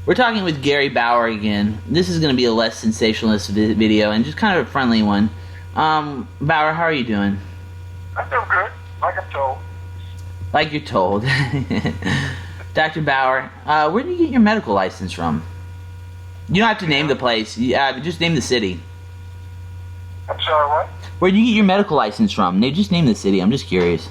We're talking with Gary Bauer again. This is going to be a less sensationalist video and just kind of a friendly one. Bauer, how are you doing? I'm doing good, like I'm told. Like you're told. Dr. Bauer, where did you get your medical license from? You don't have to name the place. Just name the city. I'm sorry, what? Where did you get your medical license from? Just name the city. I'm just curious.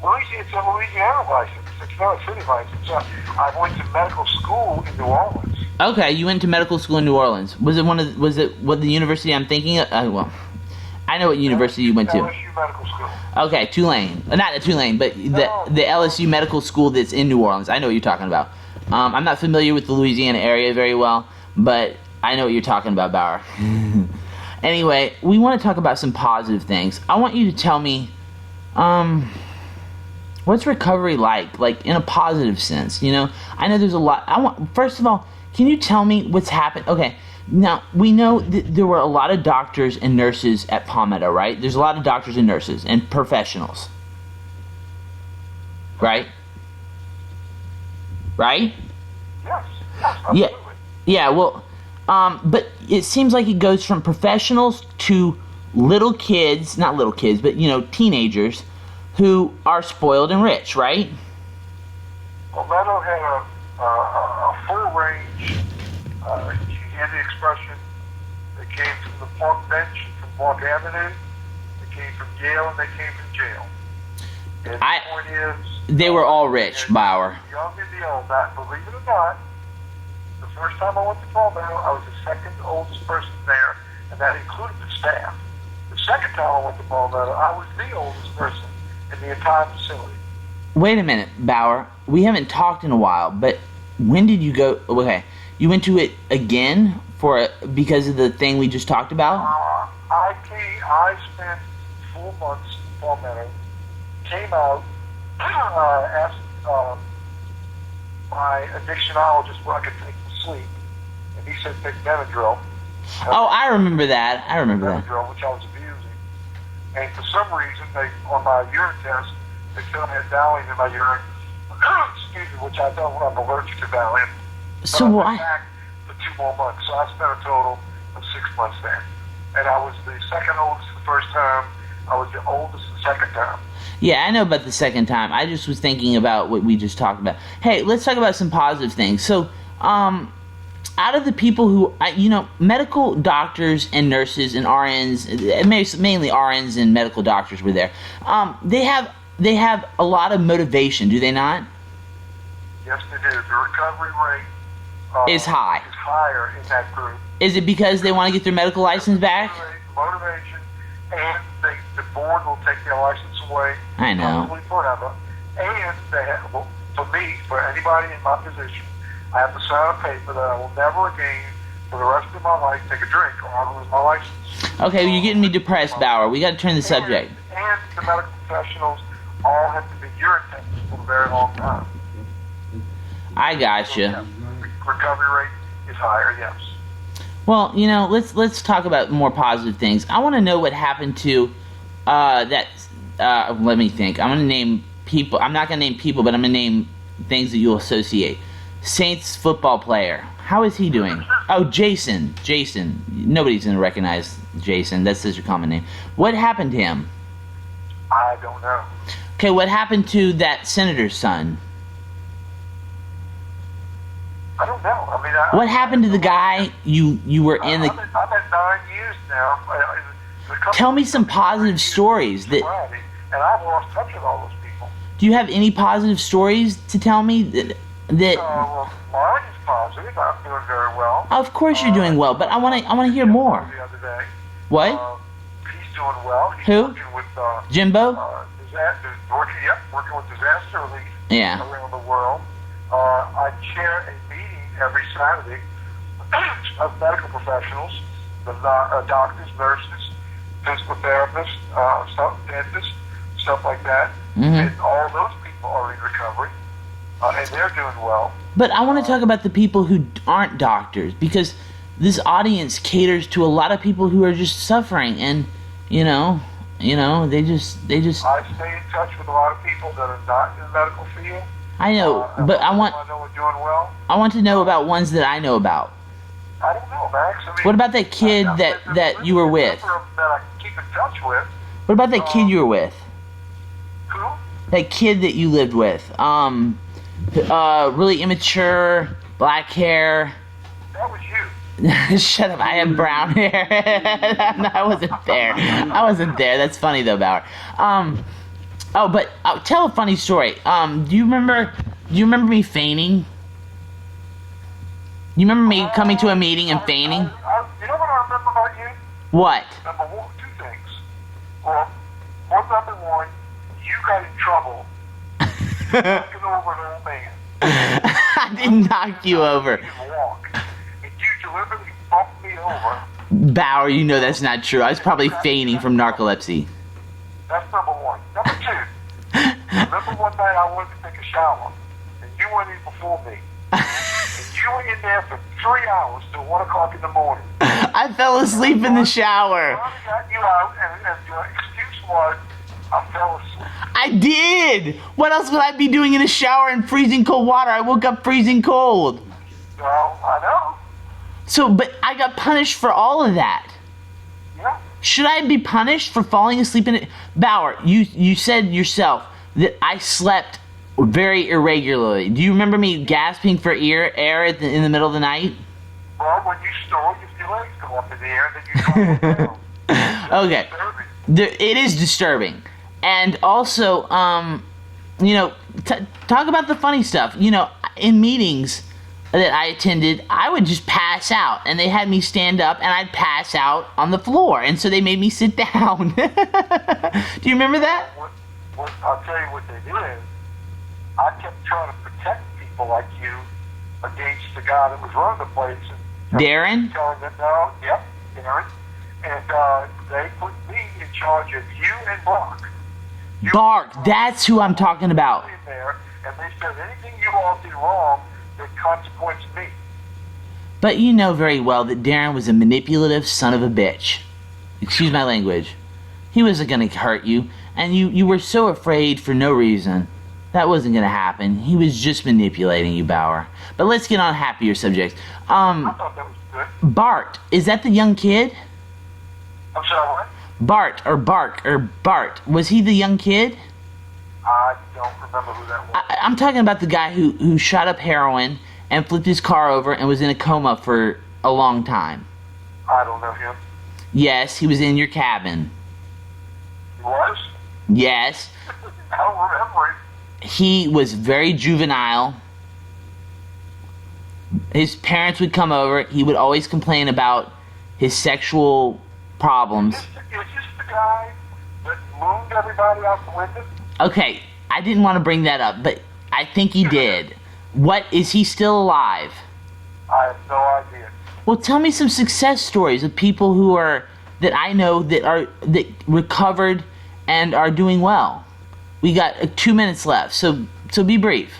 It's a Louisiana license. It's not a city license. I went to medical school in New Orleans. Okay, you went to medical school in New Orleans. Was it what the university I'm thinking of? Well, I know what university you went to. LSU Medical School. Okay, Tulane. Not Tulane, but the LSU Medical School that's in New Orleans. I know what you're talking about. I'm not familiar with the Louisiana area very well, but I know what you're talking about, Bauer. Anyway, we want to talk about some positive things. I want you to tell me, what's recovery like in a positive sense? You know, I know there's a lot. First of all, can you tell me what's happened? Okay, now we know that there were a lot of doctors and nurses at Palmetto, right? There's a lot of doctors and nurses and professionals, right? Right? Yes, absolutely. Yeah. Well, but it seems like it goes from professionals to little kids, not little kids, but teenagers who are spoiled and rich, right? Palmetto had a full range. You hear the expression. They came from the Park Bench, from Park Avenue. They came from Yale, and they came from jail. And the point is, they were all rich, Bauer. Young and the old. That, believe it or not, the first time I went to Palmetto, I was the second oldest person there, and that included the staff. The second time I went to Palmetto, I was the oldest person in the entire facility. Wait a minute, Bauer. We haven't talked in a while, but when did you go? Okay, you went to it again because of the thing we just talked about? I spent 4 months in Palmetto, came out, asked my addictionologist what I could take to sleep, and he said take Benadryl. Oh, I remember that. Benadryl, which I was abusing. And for some reason, on my urine test, they found I had Valium in my urine. Excuse me, which I don't. I'm allergic to Valium. So I why? went back for 2 more months. So I spent a total of 6 months there. And I was the second oldest the first time. I was the oldest the second time. Yeah, I know about the second time. I just was thinking about what we just talked about. Hey, let's talk about some positive things. So, out of the people who, medical doctors and nurses and RNs, mainly RNs and medical doctors were there. They have a lot of motivation, do they not? Yes, they do. The recovery rate is high. Is higher in that group. Is it because they want to get their medical license back? Motivation, and the board will take their license away. I know. Probably forever. And they have, for me, for anybody in my position, I have to sign a paper that I will never again, for the rest of my life, take a drink or I'll lose my license. Okay, you're getting me depressed, Bauer. We got to turn the subject. And the medical professionals all have to be urine tested for a very long time. I gotcha. So, yeah, recovery rate is higher, yes. Well, let's talk about more positive things. I want to know what happened to that. Let me think. I'm going to name people. I'm not going to name people, but I'm going to name things that you'll associate. Saints football player. How is he doing? Oh, Jason. Nobody's going to recognize Jason. That's such a common name. What happened to him? I don't know. Okay, what happened to that senator's son? I don't know. I mean, what happened to the guy you were in the... I'm at 9 years now. Tell me some positive stories. And I've lost touch with all those people. Do you have any positive stories to tell me that well, mine is positive. I'm doing very well. Of course you're doing well, but I want to hear more. The other day. What? He's doing well. He's Who? Working with Jimbo? Working with disaster relief around the world. I chair a meeting every Saturday of medical professionals, the doctors, nurses, physical therapists, dentists, stuff like that. Mm-hmm. And all those people are in recovery, and they're doing well. But I want to talk about the people who aren't doctors, because this audience caters to a lot of people who are just suffering, and they just. I stay in touch with a lot of people that are not in the medical field, I know, but I want to know about ones that I know about. I don't know, Max. I mean, what about that kid that you were with? That I keep in touch with. What about that kid you were with? Who? That kid that you lived with. Really immature, black hair. That was you. Shut up, I have brown hair. No, I wasn't there. That's funny though, Bauer. Tell a funny story. Do you remember me feigning? You remember me coming to a meeting and feigning? You know what I remember about you? What? Number one, two things. Well, number one, you got in trouble knocking over an old man. I didn't knock you over. You walk, and you deliberately bumped me over. Bauer, you know that's not true. I was probably feigning from narcolepsy. That's number one. Number two, remember one night I wanted to take a shower, and you went in before me. And you were in there for 3 hours till 1 o'clock in the morning. I fell asleep in the shower. I got you out, and your excuse was, I fell asleep. I did! What else would I be doing in a shower in freezing cold water? I woke up freezing cold. Well, I know. But I got punished for all of that. Yeah. Should I be punished for falling asleep in it? Bauer, you said yourself that I slept very irregularly. Do you remember me gasping for air in the middle of the night? Well, when you snore, your legs go up in the air, then you go down. Okay. It is disturbing. And also, talk about the funny stuff. In meetings that I attended, I would just pass out, and they had me stand up, and I'd pass out on the floor, and so they made me sit down. Do you remember that? I'll tell you what they did. I kept trying to protect people like you against the guy that was running the place. And Darren? Telling them, no, yep, Darren. And they put me in charge of you and Brock. Bark, that's who I'm talking about. In there, and they said anything you all did wrong, the consequence me. But you know very well that Darren was a manipulative son of a bitch. Excuse my language. He wasn't going to hurt you, and you were so afraid for no reason. That wasn't going to happen. He was just manipulating you, Bauer. But let's get on happier subjects. I thought that was good. Bart, is that the young kid? I'm sorry, what? Bart, or Bark, or Bart. Was he the young kid? I don't remember who that was. I'm talking about the guy who shot up heroin and flipped his car over and was in a coma for a long time. I don't know him. Yes, he was in your cabin. He was? Yes. I don't remember him. He was very juvenile. His parents would come over. He would always complain about his sexual problems. Is this the guy that mooned everybody out the window? Okay, I didn't want to bring that up, but I think he did. Is he still alive? I have no idea. Well, tell me some success stories of people that I know that recovered and are doing well. We got 2 minutes left, so be brief.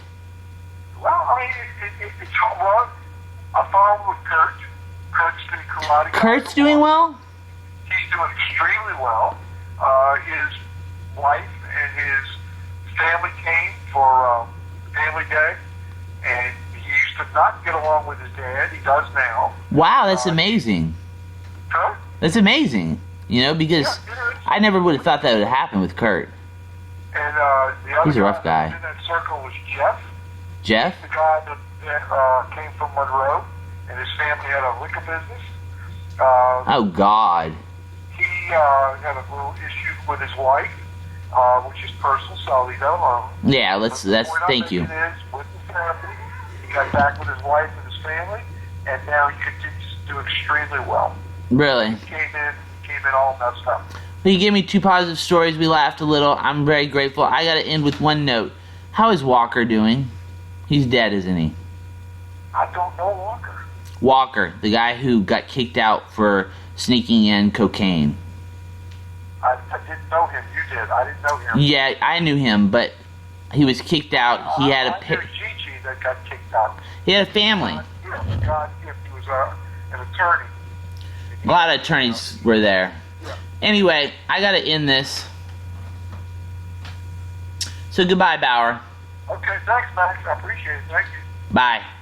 Well, I mean, it's hard. I followed with Kurt. Kurt's doing karate. Kurt's doing well? He's doing extremely well. His wife and his family came for Family Day, and he used to not get along with his dad. He does now. Wow, that's amazing. Huh? That's amazing. Because I never would have thought that would happen with Kurt. And the other He's a rough guy. in that circle was Jeff. Jeff? He's the guy that came from Monroe, and his family had a liquor business. Oh, God. He had a little issue with his wife, which is personal, so I'll leave that alone. Yeah, thank you. It is with the family. He got back with his wife and his family, and now he continues to do extremely well. Really? He came in all messed up. Well, you gave me 2 positive stories. We laughed a little. I'm very grateful. I got to end with one note. How is Walker doing? He's dead, isn't he? I don't know Walker. Walker, the guy who got kicked out for sneaking in cocaine. I didn't know him. You did. I didn't know him. Yeah, I knew him, but he was kicked out. He had I knew Gigi that got kicked out. He had a family. God, he was an attorney. A lot of attorneys were there. Yeah. Anyway, I got to end this. So goodbye, Bauer. Okay, thanks, Max. I appreciate it. Thank you. Bye.